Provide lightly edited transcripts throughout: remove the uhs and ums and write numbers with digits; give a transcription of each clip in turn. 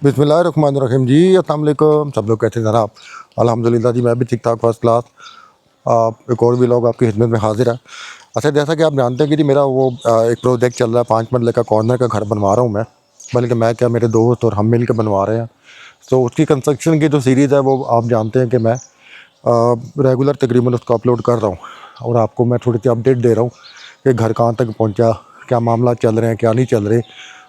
बिस्मिल्लाहिर्रहमानिर्रहीम जी। अस्सलाम वालेकुम। सब लोग कैसे हैं जनाब? अल्हम्दुलिल्लाह जी, मैं भी ठीक ठाक फर्स्ट क्लास। एक और भी लोग आपकी खिदमत में हाजिर है। अच्छा, जैसा कि आप जानते हैं कि जी मेरा वो एक प्रोजेक्ट चल रहा है, 5 मरले का कॉर्नर का घर बनवा रहा हूँ मैं, बल्कि मैं क्या, मेरे दोस्त और हम मिल के बनवा रहे हैं। तो उसकी कंस्ट्रक्शन की जो सीरीज़ है वो आप जानते हैं कि मैं रेगुलर तकरीबन उसको अपलोड कर रहा हूँ और आपको मैं थोड़ी सी अपडेट दे रहा हूँ कि घर कहाँ तक पहुँचा, क्या मामला चल रहे हैं, क्या नहीं चल रहे।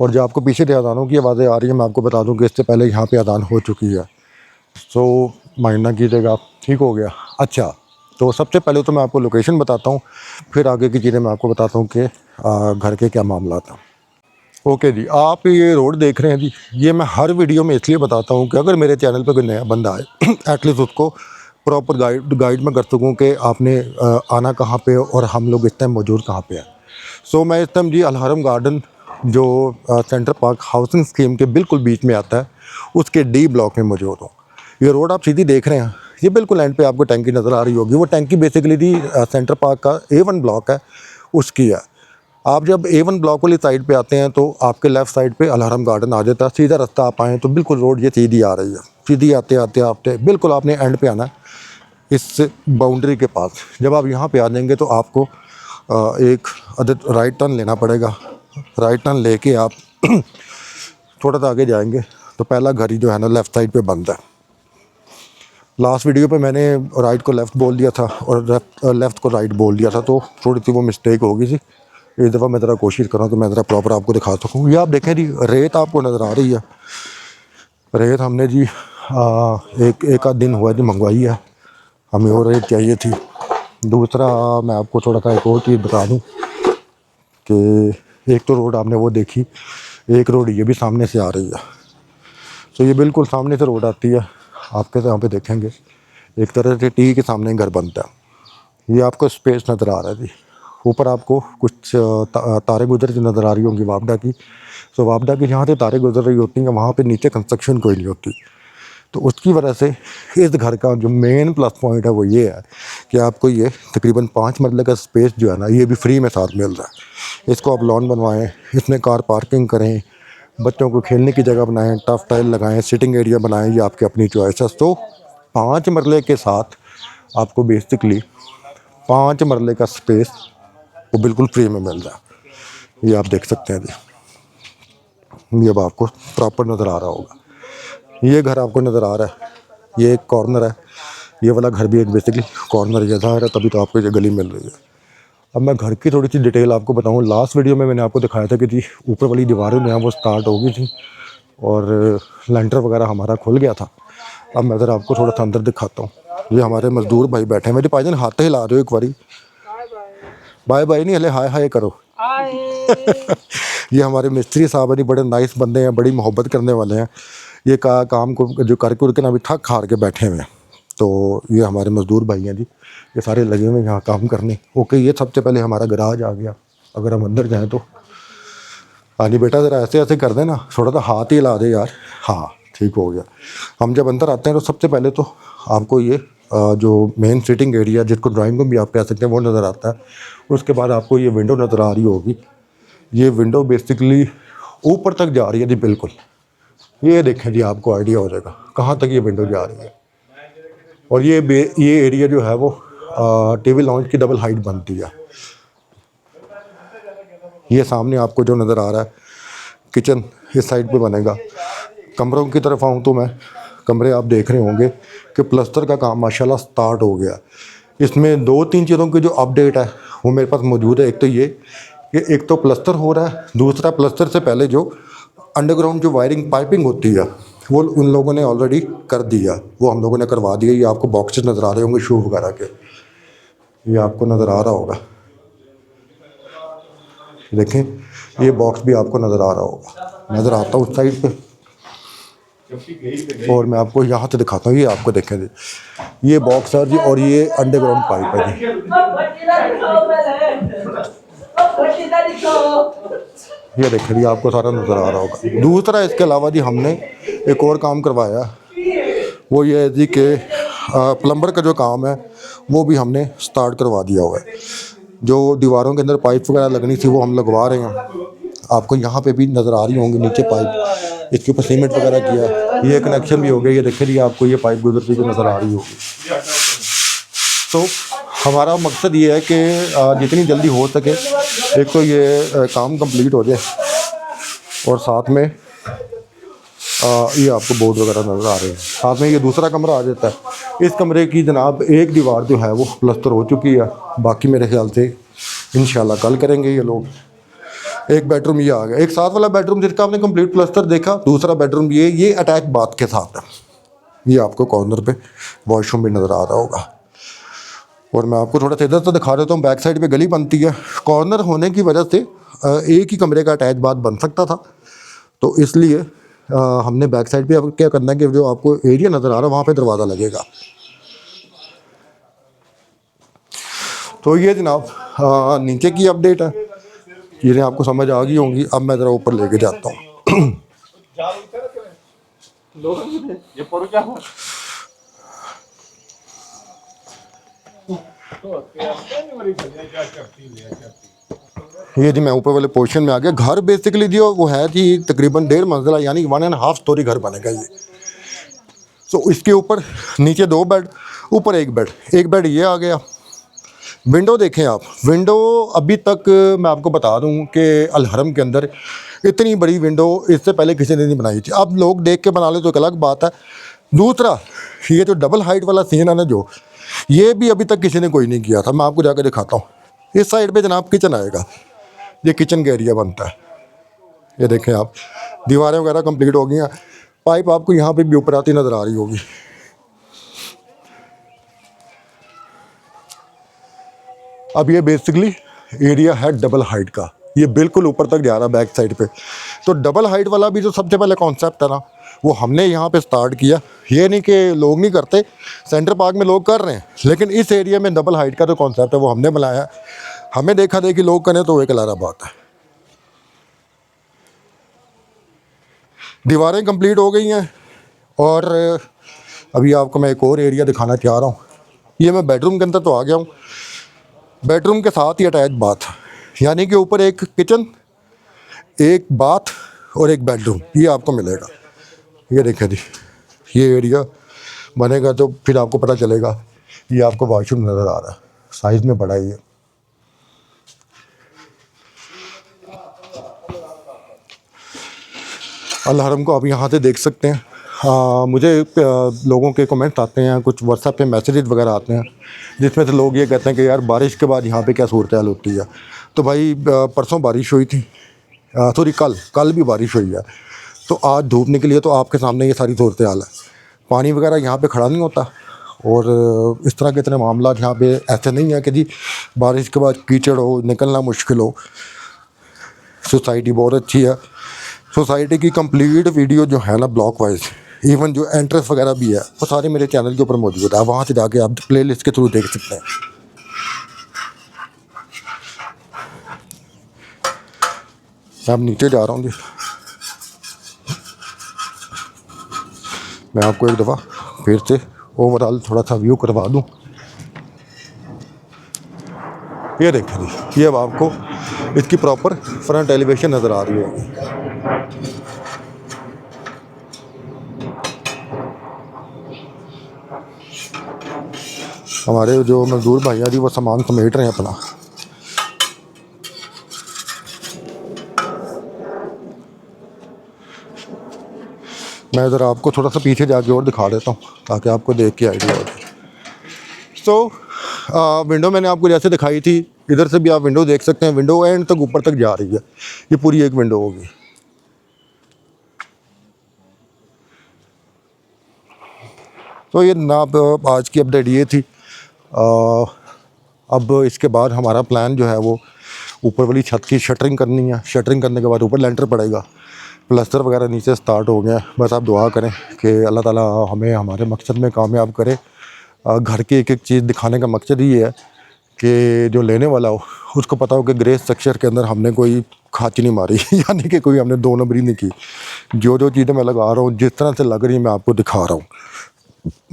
और जो आपको पीछे से अज़ानों की आवाज़ें आ रही हैं, मैं आपको बता दूं कि इससे पहले यहाँ पे अज़ान हो चुकी है, सो माइंड ना कीजिएगा आप। ठीक हो गया। अच्छा, तो सबसे पहले तो मैं आपको लोकेशन बताता हूँ, फिर आगे की चीज़ें मैं आपको बताता हूँ कि घर के क्या मामला था। ओके जी, आप ये रोड देख रहे हैं जी, ये मैं हर वीडियो में इसलिए बताता हूँ कि अगर मेरे चैनल पर कोई नया बंदा आए एटलीस्ट उसको प्रॉपर गाइड में कर सकूँ कि आपने आना कहाँ पे और हम लोग इस टाइम मौजूद कहाँ पे हैं। सो मैं इस टाइम जी अलहरम गार्डन जो सेंटर पार्क हाउसिंग स्कीम के बिल्कुल बीच में आता है, उसके डी ब्लॉक में मौजूद हूँ। ये रोड आप सीधी देख रहे हैं, ये बिल्कुल एंड पे आपको टैंकी नज़र आ रही होगी। वो टैंकी बेसिकली जी सेंटर पार्क का A1 ब्लॉक है, उसकी है। आप जब A1 ब्लॉक वाली साइड पे आते हैं तो आपके लेफ़्ट साइड पे अलहरम गार्डन आ जाता है। सीधा रास्ता आप आएँ तो बिल्कुल रोड ये सीधी आ रही है, सीधी आते आते आते बिल्कुल आपने एंड पे आना है इस बाउंड्री के पास। जब आप यहाँ पे आ जाएंगे तो आपको एक अदद राइट टर्न लेना पड़ेगा। राइट टर्न लेके आप थोड़ा सा आगे जाएंगे तो पहला घर ही जो है ना लेफ़्ट साइड पे बंद है। लास्ट वीडियो पे मैंने राइट को लेफ़्ट बोल दिया था और लेफ़्ट को राइट बोल दिया था, तो थोड़ी सी वो मिस्टेक होगी थी। इस दफ़ा मैं ज़रा कोशिश कर रहा हूँ कि मैं ज़रा प्रॉपर आपको दिखा सकूँ। ये आप देखें जी, रेत आपको नज़र आ रही है। रेत हमने जी एक आध दिन हुआ जी मंगवाई है, हमें और रेत चाहिए थी। दूसरा मैं आपको थोड़ा सा एक और चीज़ बता दूँ कि एक तो रोड आपने वो देखी, एक रोड ये भी सामने से आ रही है। तो ये बिल्कुल सामने से रोड आती है, आपके यहाँ पे देखेंगे एक तरह से टी के सामने घर बनता है। ये आपको स्पेस नज़र आ रहा है जी। ऊपर आपको कुछ तारे गुजरती नज़र आ रही होंगी वापडा की। तो वापडा की जहाँ से तारे गुजर रही होती हैं वहाँ पे नीचे कंस्ट्रक्शन कोई नहीं होती। तो उसकी वजह से इस घर का जो मेन प्लस पॉइंट है वो ये है कि आपको ये तकरीबन 5 मरले का स्पेस जो है ना, ये भी फ्री में साथ मिल रहा है। इसको आप लॉन बनवाएं, इसमें कार पार्किंग करें, बच्चों को खेलने की जगह बनाएं, टफ टाइल लगाएं, सिटिंग एरिया बनाएं, ये आपकी अपनी चॉइस है। तो 5 मरले के साथ आपको बेसिकली 5 मरले का स्पेस वो बिल्कुल फ्री में मिल रहा है। ये आप देख सकते हैं जी, ये अब आपको प्रॉपर नज़र आ रहा होगा। ये घर आपको नज़र आ रहा है, ये एक कॉर्नर है। ये वाला घर भी एक बेसिकली कॉर्नर जैसा है, तभी तो आपको ये गली मिल रही है। अब मैं घर की थोड़ी सी डिटेल आपको बताऊं। लास्ट वीडियो में मैंने आपको दिखाया था कि जी ऊपर वाली दीवारें जो हैं वो स्टार्ट हो गई थी और लेंटर वगैरह हमारा खुल गया था। अब मैं ज़रा आपको थोड़ा सा अंदर दिखाता हूँ। ये हमारे मज़दूर भाई बैठे हैं। मेरे भाईजान हाथ हिला रहे हो एक बारी, बाय बाय नहीं हले हाय हाय करो। ये हमारे मिस्त्री साहब हैं, बड़े नाइस बंदे हैं, बड़ी मोहब्बत करने वाले हैं। ये काम को जो करके ना अभी थक हार के बैठे हुए हैं। तो ये हमारे मज़दूर भाई हैं जी, ये सारे लगे हुए हैं यहाँ काम करने। ओके, ये सबसे पहले हमारा गराज आ गया। अगर हम अंदर जाएँ तो हाँ जी बेटा, ज़रा ऐसे ऐसे कर देना, थोड़ा सा हाथ ही हिला दे यार। हाँ ठीक हो गया। हम जब अंदर आते हैं तो सबसे पहले तो आपको ये जो मेन सिटिंग एरिया जिसको ड्राइंग रूम भी आप कह सकते हैं वो नज़र आता है। उसके बाद आपको ये विंडो नज़र आ रही होगी। ये विंडो बेसिकली ऊपर तक जा रही है जी बिल्कुल। ये देखें जी, आपको आइडिया हो जाएगा कहाँ तक ये विंडो जा रही है। और ये एरिया जो है वो टीवी लॉन्च की डबल हाइट बनती है। ये सामने आपको जो नज़र आ रहा है किचन इस साइड पे बनेगा। कमरों की तरफ आऊँ तो मैं कमरे आप देख रहे होंगे कि प्लस्तर का काम माशाल्लाह स्टार्ट हो गया। इसमें 2-3 चीज़ों की जो अपडेट है वो मेरे पास मौजूद है। एक तो ये कि एक तो प्लस्तर हो रहा है, दूसरा प्लस्तर से पहले जो अंडरग्राउंड जो वायरिंग पाइपिंग होती है वो उन लोगों ने ऑलरेडी कर दिया, वो हम लोगों ने करवा दिया। ये आपको बॉक्सेस नज़र आ रहे होंगे शू वगैरह के, ये आपको नज़र आ रहा होगा। देखें, ये बॉक्स भी आपको नज़र आ रहा होगा। नज़र आता हूँ उस साइड पे, और मैं आपको यहाँ से दिखाता हूँ। ये आपको देखें जी, ये बॉक्स है जी और ये अंडरग्राउंड पाइप है जी। ये देखें जी, आपको सारा नज़र आ रहा होगा। दूसरा इसके अलावा जी हमने एक और काम करवाया, वो ये है जी कि प्लम्बर का जो काम है वो भी हमने स्टार्ट करवा दिया हुआ है। जो दीवारों के अंदर पाइप वगैरह लगनी थी वो हम लगवा रहे हैं। आपको यहाँ पे भी नज़र आ रही होंगी नीचे पाइप। इसके ऊपर सीमेंट वगैरह किया। ये कनेक्शन भी हो गया, ये देखिए जी आपको ये पाइप गुजरती हुई नज़र आ रही होगी। तो हमारा मकसद ये है कि जितनी जल्दी हो सके एक तो ये काम कंप्लीट हो जाए, और साथ में ये आपको बोर्ड वगैरह नज़र आ रहे हैं। साथ में ये दूसरा कमरा आ जाता है। इस कमरे की जनाब एक दीवार जो है वो प्लस्तर हो चुकी है, बाकी मेरे ख्याल से इंशाल्लाह कल करेंगे ये लोग। एक बेडरूम ये आ गया, एक साथ वाला बेडरूम जिसका आपने कंप्लीट प्लस्तर देखा। दूसरा बेडरूम ये अटैच बाथ के साथ है। ये आपको कॉर्नर पे वॉशरूम भी नज़र आ रहा होगा। और मैं आपको थोड़ा सा इधर से दिखा देता हूँ। बैक साइड पे गली बनती है, कॉर्नर होने की वजह से एक ही कमरे का अटैच बाथ बन सकता था, तो इसलिए हमने बैक साइड पे अब क्या करना है कि जो आपको एरिया नज़र आ रहा है वहाँ पे दरवाज़ा लगेगा। तो ये जनाब नीचे की अपडेट है, चीज़ें आपको समझ आ गई होंगी। अब मैं ज़रा ऊपर लेके जाता हूँ। ये जी मैं ऊपर वाले पोर्शन में आ गया। घर बेसिकली जो वो है जी तकरीबन 1.5 मंजिला यानी 1.5 स्टोरी घर बनेगा ये। तो इसके ऊपर नीचे 2 बेड, ऊपर एक बेड ये आ गया। विंडो देखें आप, विंडो अभी तक मैं आपको बता दूं कि अल हरम के अंदर इतनी बड़ी विंडो इससे पहले किसी ने नहीं बनाई थी। अब लोग देख के बना ले तो एक अलग बात है। दूसरा ये जो डबल हाइट वाला सीन है ना, जो ये भी अभी तक किसी ने कोई नहीं किया था। मैं आपको जाकर दिखाता हूँ। इस साइड पे जनाब किचन आएगा, ये किचन का एरिया बनता है। ये देखें आप, दीवारें वगैरह कंप्लीट हो गई हैं। पाइप आपको यहाँ पे भी ऊपर आती नज़र आ रही होगी। अब ये बेसिकली एरिया है डबल हाइट का, ये बिल्कुल ऊपर तक जा रहा है बैक साइड पे। तो डबल हाइट वाला भी जो सबसे पहले कॉन्सेप्ट है ना, वो हमने यहाँ पे स्टार्ट किया। ये नहीं कि लोग नहीं करते, सेंटर पार्क में लोग कर रहे हैं, लेकिन इस एरिया में डबल हाइट का जो कॉन्सेप्ट है वो हमने बनाया। हमें देखा देखी लोग करें तो एक अलारा बात है। दीवारें कंप्लीट हो गई हैं, और अभी आपको मैं एक और एरिया दिखाना चाह रहा हूँ। ये मैं बेडरूम के अंदर तो आ गया हूँ। बेडरूम के साथ ही अटैच बाथ, यानी कि ऊपर एक किचन, एक बाथ और एक बेडरूम ये आपको मिलेगा। ये देखिए जी, ये एरिया बनेगा तो फिर आपको पता चलेगा। ये आपको वॉशरूम नज़र आ रहा है, साइज़ में बड़ा ही है। अल हरम को आप यहाँ से देख सकते हैं। मुझे लोगों के कमेंट्स आते हैं, कुछ व्हाट्सएप पे मैसेजेस वगैरह आते हैं, जिसमें से लोग ये कहते हैं कि यार बारिश के बाद यहाँ पे क्या सूरत हाल होती है। तो भाई परसों बारिश हुई थी, सॉरी कल भी बारिश हुई है। तो आज धूप निकली है, तो आपके सामने ये सारी सूरत हाल है। पानी वगैरह यहाँ पे खड़ा नहीं होता, और इस तरह के इतने मामला यहाँ पे ऐसे नहीं है कि जी बारिश के बाद कीचड़ हो, निकलना मुश्किल हो। सोसाइटी बहुत अच्छी है। सोसाइटी की कंप्लीट वीडियो जो है ना ब्लॉक वाइज, इवन जो एंट्रेंस वगैरह भी है, वो सारे मेरे चैनल के ऊपर मौजूद है। वहाँ से जाके आप प्लेलिस्ट के थ्रू देख सकते हैं। मैं अब नीचे जा रहा हूँ जी, मैं आपको एक दफ़ा फिर से ओवरऑल थोड़ा सा व्यू करवा दूँ। ये देखें जी, ये अब आपको इसकी प्रॉपर फ्रंट एलिवेशन नज़र आ रही होगी। हमारे जो मजदूर भाइयाँ जी वो सामान समेट रहे हैं अपना। मैं ज़रा आपको थोड़ा सा पीछे जाके और दिखा देता हूँ ताकि आपको देख के आइडिया हो जाए। तो विंडो मैंने आपको जैसे दिखाई थी, इधर से भी आप विंडो देख सकते हैं। विंडो एंड तक ऊपर तक जा रही है, ये पूरी एक विंडो होगी। तो ये जनाब आज की अपडेट ये थी। अब इसके बाद हमारा प्लान जो है वो ऊपर वाली छत की शटरिंग करनी है। शटरिंग करने के बाद ऊपर लेंटर पड़ेगा, प्लस्तर वगैरह नीचे स्टार्ट हो गया। बस आप दुआ करें कि अल्लाह ताला हमें हमारे मकसद में कामयाब करे। घर की एक एक चीज़ दिखाने का मकसद ही है कि जो लेने वाला हो उसको पता हो कि ग्रे स्ट्रक्चर के अंदर हमने कोई खाची नहीं मारी यानी कि कोई हमने 2 नंबरी नहीं की। जो जो चीज़ें मैं लगा रहा हूँ, जिस तरह से लग रही है, मैं आपको दिखा रहा हूँ।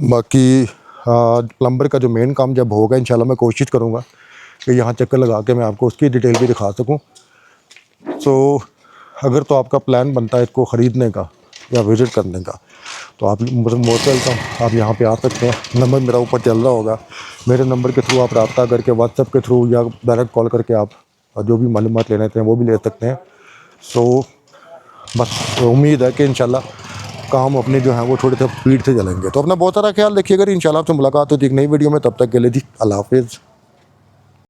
बाकी प्लम्बर का जो मेन काम जब होगा इंशाल्लाह मैं कोशिश करूँगा कि यहाँ चक्कर लगा के मैं आपको उसकी डिटेल भी दिखा सकूँ। सो अगर तो आपका प्लान बनता है इसको ख़रीदने का, या विज़िट करने का, तो आप मोस्ट वेलकम, आप यहाँ पे आ सकते हैं। नंबर मेरा ऊपर चल रहा होगा, मेरे नंबर के थ्रू आप रब्ता करके व्हाट्सएप के थ्रू या डायरेक्ट कॉल करके आप जो भी मालूमात लेना चाहें वो भी ले सकते हैं। सो बस उम्मीद है कि इंशाल्लाह काम अपने जो है वो थोड़े से स्पीड से चलेंगे। तो अपना बहुत सारा ख्याल रखिएगा। इंशाल्लाह आपसे मुलाकात होती है एक नई वीडियो में, तब तक के लिए जी अल्लाह हाफिज़।